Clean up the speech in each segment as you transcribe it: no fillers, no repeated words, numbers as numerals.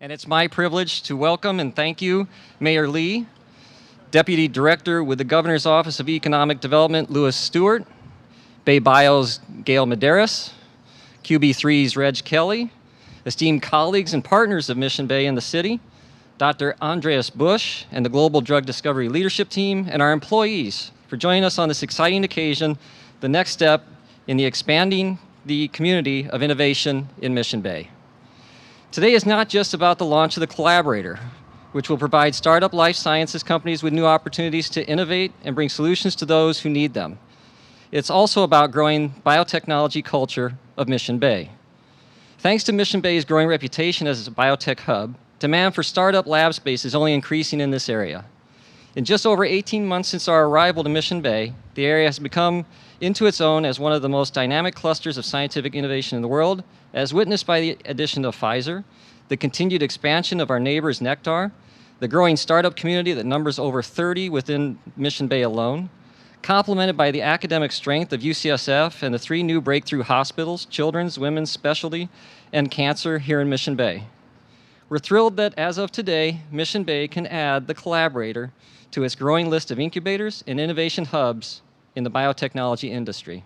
And it's my privilege to welcome and thank you, Mayor Lee, Deputy Director with the Governor's Office of Economic Development, Louis Stewart, Bay Bio's Gail Medeiros, QB3's Reg Kelly, esteemed colleagues and partners of Mission Bay and the city, Dr. Andreas Busch and the Global Drug Discovery Leadership Team, and our employees for joining us on this exciting occasion, the next step in expanding the community of innovation in Mission Bay. Today is not just about the launch of the Collaborator, which will provide startup life sciences companies with new opportunities to innovate and bring solutions to those who need them. It's also about growing biotechnology culture of Mission Bay. Thanks to Mission Bay's growing reputation as a biotech hub, demand for startup lab space is only increasing in this area. In just over 18 months since our arrival to Mission Bay, the area has become into its own as one of the most dynamic clusters of scientific innovation in the world, as witnessed by the addition of Pfizer, the continued expansion of our neighbors Nectar, the growing startup community that numbers over 30 within Mission Bay alone, complemented by the academic strength of UCSF and the 3 new breakthrough hospitals, children's, women's specialty, and cancer here in Mission Bay. We're thrilled that as of today, Mission Bay can add the Collaborator to its growing list of incubators and innovation hubs in the biotechnology industry.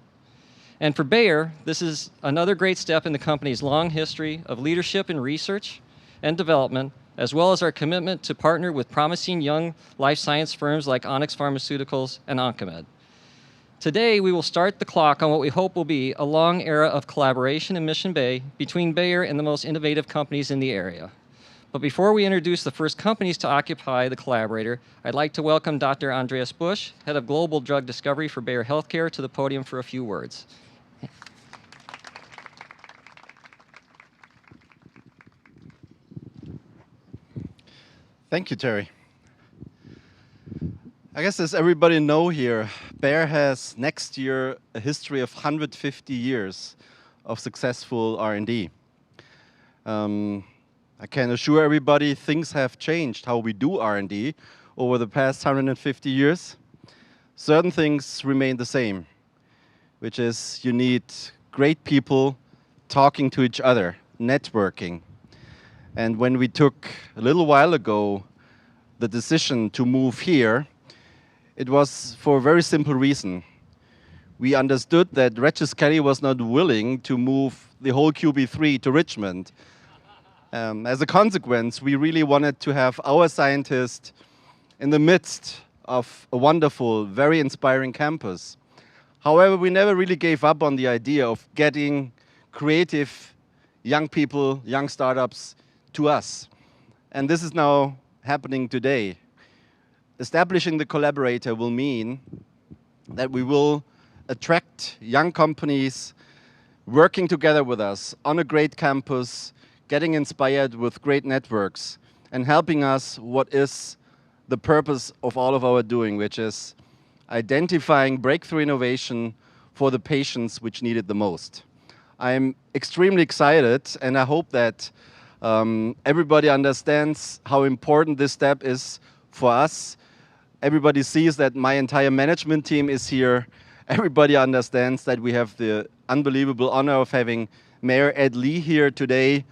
And for Bayer, this is another great step in the company's long history of leadership in research and development, as well as our commitment to partner with promising young life science firms like Onyx Pharmaceuticals and Oncomed. Today, we will start the clock on what we hope will be a long era of collaboration in Mission Bay between Bayer and the most innovative companies in the area. But before we introduce the first companies to occupy the Collaborator, I'd like to welcome Dr. Andreas Busch, Head of Global Drug Discovery for Bayer Healthcare, to the podium for a few words. Thank you, Terry. I guess as everybody know here, Bayer has next year a history of 150 years of successful R&D. I can assure everybody things have changed how we do R&D over the past 150 years. Certain things remain the same, which is you need great people talking to each other, networking. And when we took a little while ago the decision to move here, it was for a very simple reason. We understood that Regis Kelly was not willing to move the whole QB3 to Richmond. As a consequence, we really wanted to have our scientists in the midst of a wonderful, very inspiring campus. However, we never really gave up on the idea of getting creative young people, young startups to us. And this is now happening today. Establishing the Collaborator will mean that we will attract young companies working together with us on a great campus, getting inspired with great networks, and helping us what is the purpose of all of our doing, which is identifying breakthrough innovation for the patients which need it the most. I'm extremely excited, and I hope that everybody understands how important this step is for us. Everybody sees that my entire management team is here. Everybody understands that we have the unbelievable honor of having Mayor Ed Lee here today,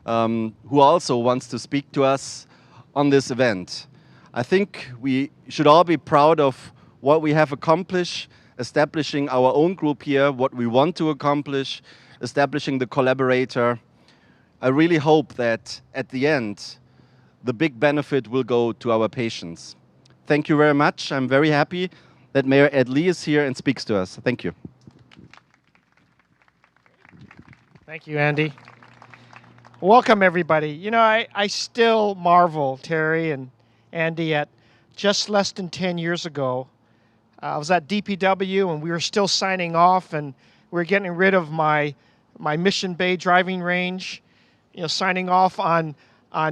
who also wants to speak to us on this event. I think we should all be proud of what we have accomplished, establishing our own group here, what we want to accomplish, establishing the Collaborator. I really hope that at the end, the big benefit will go to our patients. Thank you very much. I'm very happy that Mayor Ed Lee is here and speaks to us. Thank you. Thank you, Andy. Welcome, everybody. You know, I still marvel, Terry and Andy, at just less than 10 years ago. I was at DPW, and we were still signing off, and we were getting rid of my Mission Bay driving range, you know, signing off on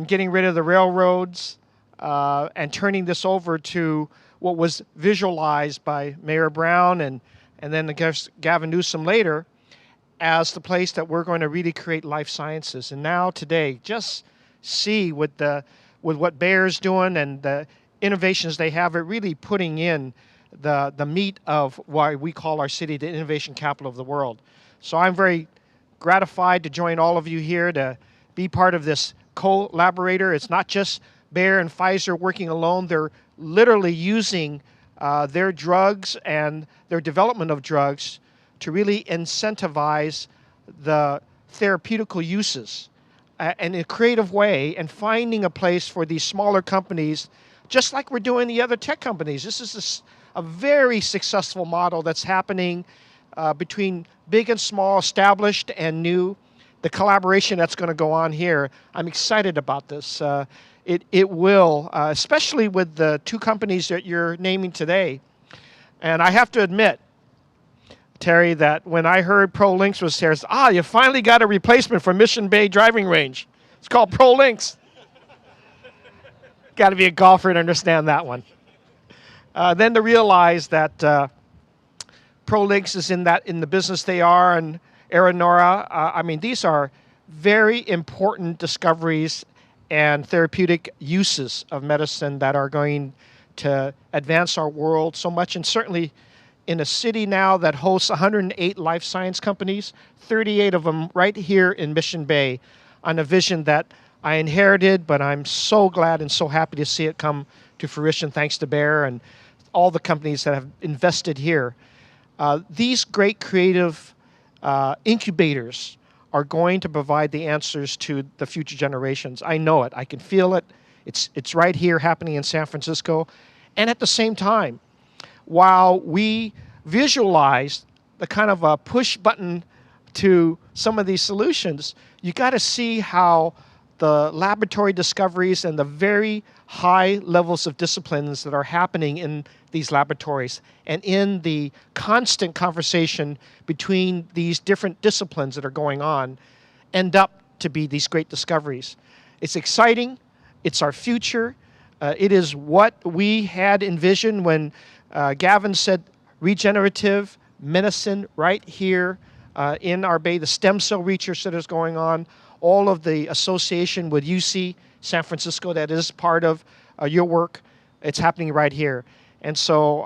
getting rid of the railroads and turning this over to what was visualized by Mayor Brown and then Gavin Newsom later as the place that we're going to really create life sciences. And now today, just see with what Bayer's doing and the innovations they have, it really putting in the meat of why we call our city the innovation capital of the world. So I'm very gratified to join all of you here to be part of this collaborator. It's not just Bayer and Pfizer working alone. They're literally using their drugs and their development of drugs to really incentivize the therapeutical uses in a creative way, and finding a place for these smaller companies, just like we're doing the other tech companies. This is a very successful model that's happening between big and small, established and new. The collaboration that's going to go on here, I'm excited about this. It will, especially with the two companies that you're naming today. And I have to admit, Terry, that when I heard ProLinks was here, you finally got a replacement for Mission Bay driving range. It's called ProLinks. Got to be a golfer to understand that one. Then to realize that ProLinks is in the business they are, and Aronora. I mean, these are very important discoveries and therapeutic uses of medicine that are going to advance our world so much, and certainly in a city now that hosts 108 life science companies, 38 of them right here in Mission Bay, on a vision that I inherited, but I'm so glad and so happy to see it come to fruition thanks to Bayer and all the companies that have invested here. These great creative incubators are going to provide the answers to the future generations. I know it. I can feel it. It's right here happening in San Francisco. And at the same time, while we visualize the kind of a push button to some of these solutions, you got to see how the laboratory discoveries and the very high levels of disciplines that are happening in these laboratories and in the constant conversation between these different disciplines that are going on end up to be these great discoveries. It's exciting. It's our future. It is what we had envisioned when Gavin said regenerative medicine right here in our bay, the stem cell research that is going on, all of the association with UC San Francisco that is part of your work. It's happening right here. And so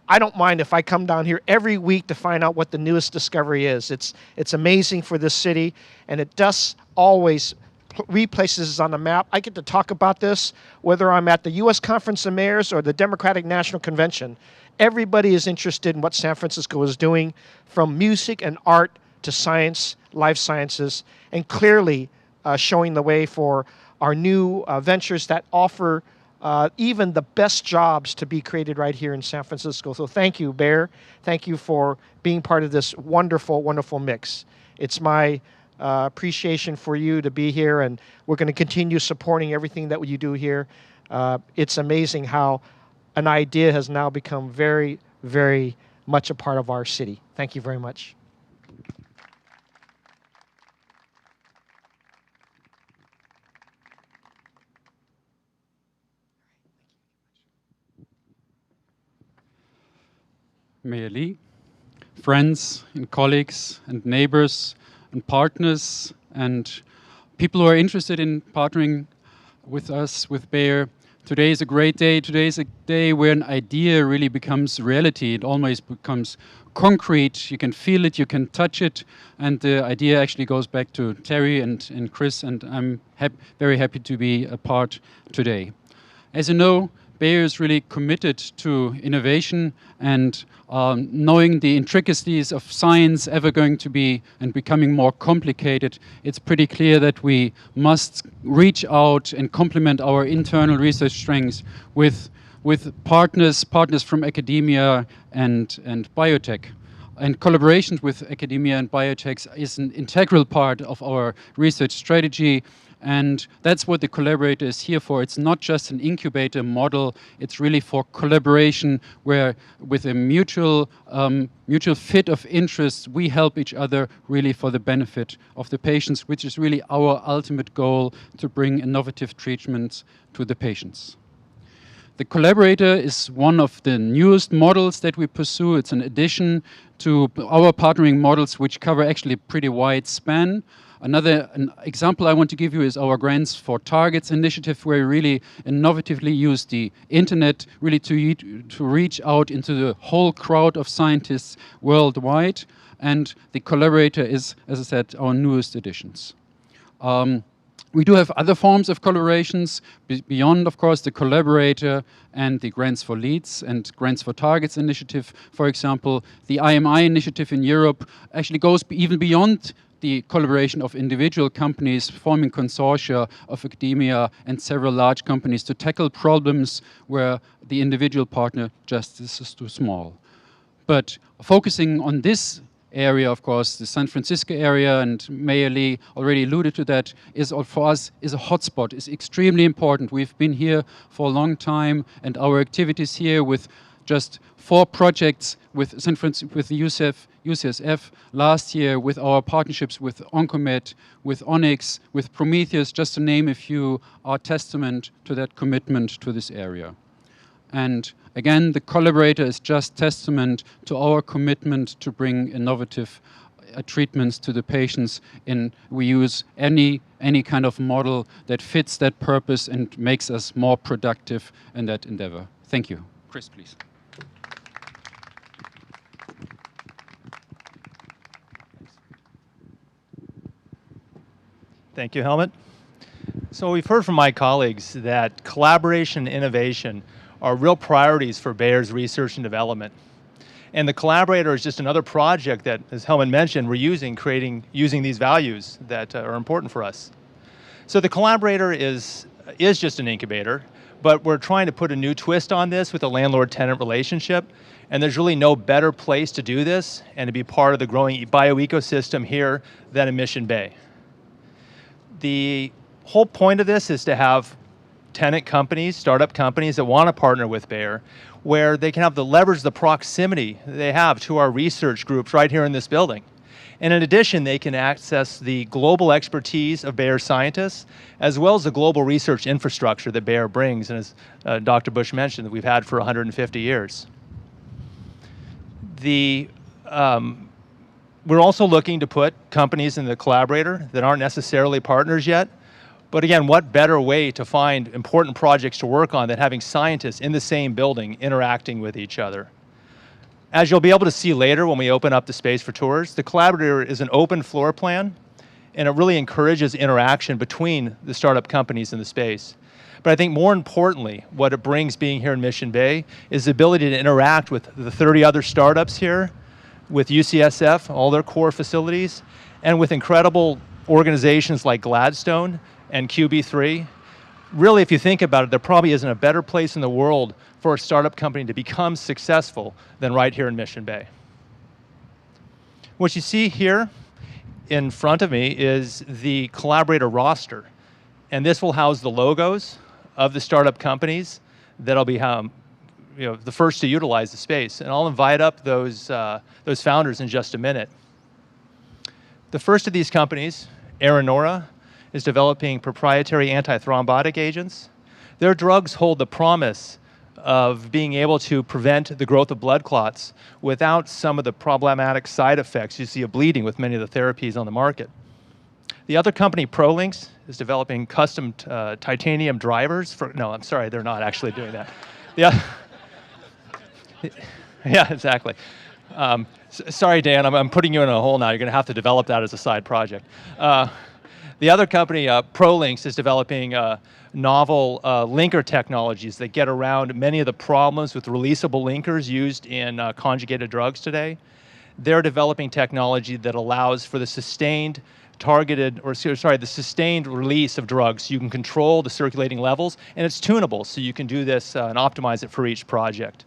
I don't mind if I come down here every week to find out what the newest discovery is. It's amazing for this city, and it does always replaces us on the map. I get to talk about this whether I'm at the U.S. Conference of Mayors or the Democratic National Convention. Everybody is interested in what San Francisco is doing, from music and art to science, life sciences, and clearly showing the way for our new ventures that offer even the best jobs to be created right here in San Francisco. So thank you, Bayer. Thank you for being part of this wonderful, wonderful mix. It's my appreciation for you to be here, and we're going to continue supporting everything that you do here. It's amazing how an idea has now become very, very much a part of our city. Thank you very much. Mayor Lee, friends and colleagues and neighbors and partners and people who are interested in partnering with us, with Bayer. Today is a great day. Today is a day where an idea really becomes reality. It almost becomes concrete. You can feel it, you can touch it, and the idea actually goes back to Terry and Chris, and I'm very happy to be a part today. As you know, Bayer is really committed to innovation and knowing the intricacies of science ever going to be and becoming more complicated. It's pretty clear that we must reach out and complement our internal research strengths with partners from academia and biotech. And collaborations with academia and biotech is an integral part of our research strategy. And that's what the collaborator is here for. It's not just an incubator model. It's really for collaboration where with a mutual fit of interests, we help each other really for the benefit of the patients, which is really our ultimate goal, to bring innovative treatments to the patients. The collaborator is one of the newest models that we pursue. It's an addition to our partnering models, which cover actually a pretty wide span. An example I want to give you is our Grants for Targets initiative, where we really innovatively use the internet really to reach out into the whole crowd of scientists worldwide. And the collaborator is, as I said, our newest additions. We do have other forms of collaborations beyond, of course, the collaborator and the Grants for Leads and Grants for Targets initiative. For example, the IMI initiative in Europe actually goes even beyond the collaboration of individual companies forming consortia of academia and several large companies to tackle problems where the individual partner just is too small. But focusing on this area, of course, the San Francisco area, and Mayor Lee already alluded to that, is for us is a hotspot. It's extremely important. We've been here for a long time, and our activities here with just 4 projects with with the UCSF last year, with our partnerships with Oncomed, with Onyx, with Prometheus, just to name a few, are testament to that commitment to this area. And again, the collaborator is just testament to our commitment to bring innovative treatments to the patients. And we use any kind of model that fits that purpose and makes us more productive in that endeavor. Thank you. Chris, please. Thank you, Helmut. So we've heard from my colleagues that collaboration and innovation are real priorities for Bayer's research and development. And the collaborator is just another project that, as Helmut mentioned, we're using these values that are important for us. So the collaborator is just an incubator, but we're trying to put a new twist on this with a landlord-tenant relationship. And there's really no better place to do this and to be part of the growing bioecosystem here than in Mission Bay. The whole point of this is to have tenant companies, startup companies that want to partner with Bayer, where they can have leverage the proximity they have to our research groups right here in this building. And in addition, they can access the global expertise of Bayer scientists, as well as the global research infrastructure that Bayer brings, and as Dr. Bush mentioned, that we've had for 150 years. We're also looking to put companies in the collaborator that aren't necessarily partners yet. But again, what better way to find important projects to work on than having scientists in the same building interacting with each other? As you'll be able to see later when we open up the space for tours, the collaborator is an open floor plan, and it really encourages interaction between the startup companies in the space. But I think more importantly, what it brings being here in Mission Bay is the ability to interact with the 30 other startups here, with UCSF, all their core facilities, and with incredible organizations like Gladstone and QB3. Really, if you think about it, there probably isn't a better place in the world for a startup company to become successful than right here in Mission Bay. What you see here in front of me is the collaborator roster. And this will house the logos of the startup companies that'll be the first to utilize the space. And I'll invite up those founders in just a minute. The first of these companies, Aronora, is developing proprietary antithrombotic agents. Their drugs hold the promise of being able to prevent the growth of blood clots without some of the problematic side effects you see of bleeding with many of the therapies on the market. The other company, Prolinx, is developing custom titanium drivers no, I'm sorry, they're not actually doing that. Yeah, yeah, exactly. Sorry, Dan, I'm putting you in a hole now. You're going to have to develop that as a side project. The other company, Prolinx, is developing novel linker technologies that get around many of the problems with releasable linkers used in conjugated drugs today. They're developing technology that allows for the sustained release of drugs. So you can control the circulating levels, and it's tunable, so you can do this and optimize it for each project.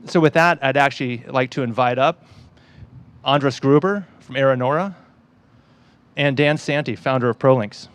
So with that, I'd actually like to invite up Andres Gruber from Aronora, and Dan Santi, founder of Prolinx.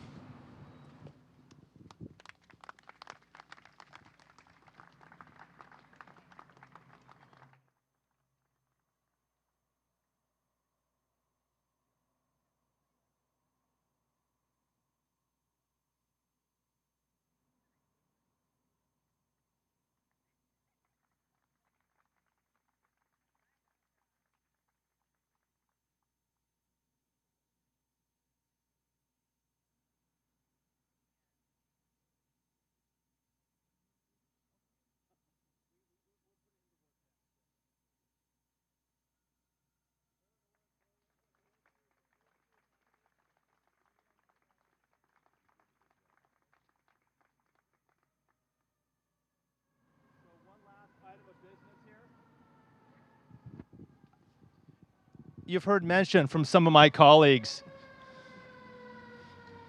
you've heard mentioned from some of my colleagues,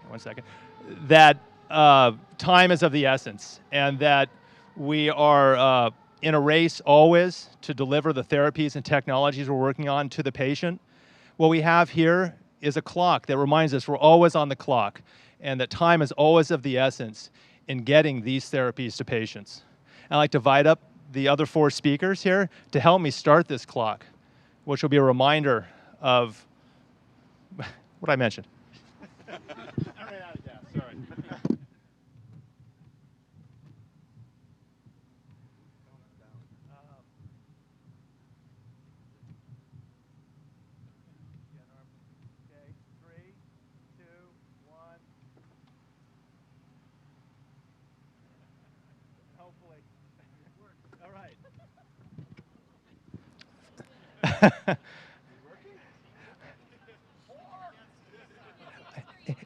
one second, that time is of the essence, and that we are in a race always to deliver the therapies and technologies we're working on to the patient. What we have here is a clock that reminds us we're always on the clock, and that time is always of the essence in getting these therapies to patients. I'd like to invite up the other 4 speakers here to help me start this clock, which will be a reminder of what I mentioned. I ran out of gas, sorry. Okay, 3, 2, 1. Hopefully. All right.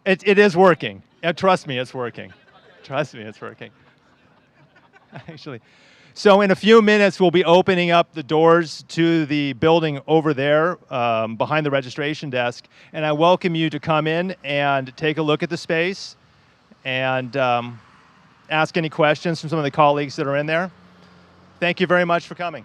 It is working. Trust me, it's working. Trust me, it's working. Actually. So in a few minutes, we'll be opening up the doors to the building over there behind the registration desk. And I welcome you to come in and take a look at the space and ask any questions from some of the colleagues that are in there. Thank you very much for coming.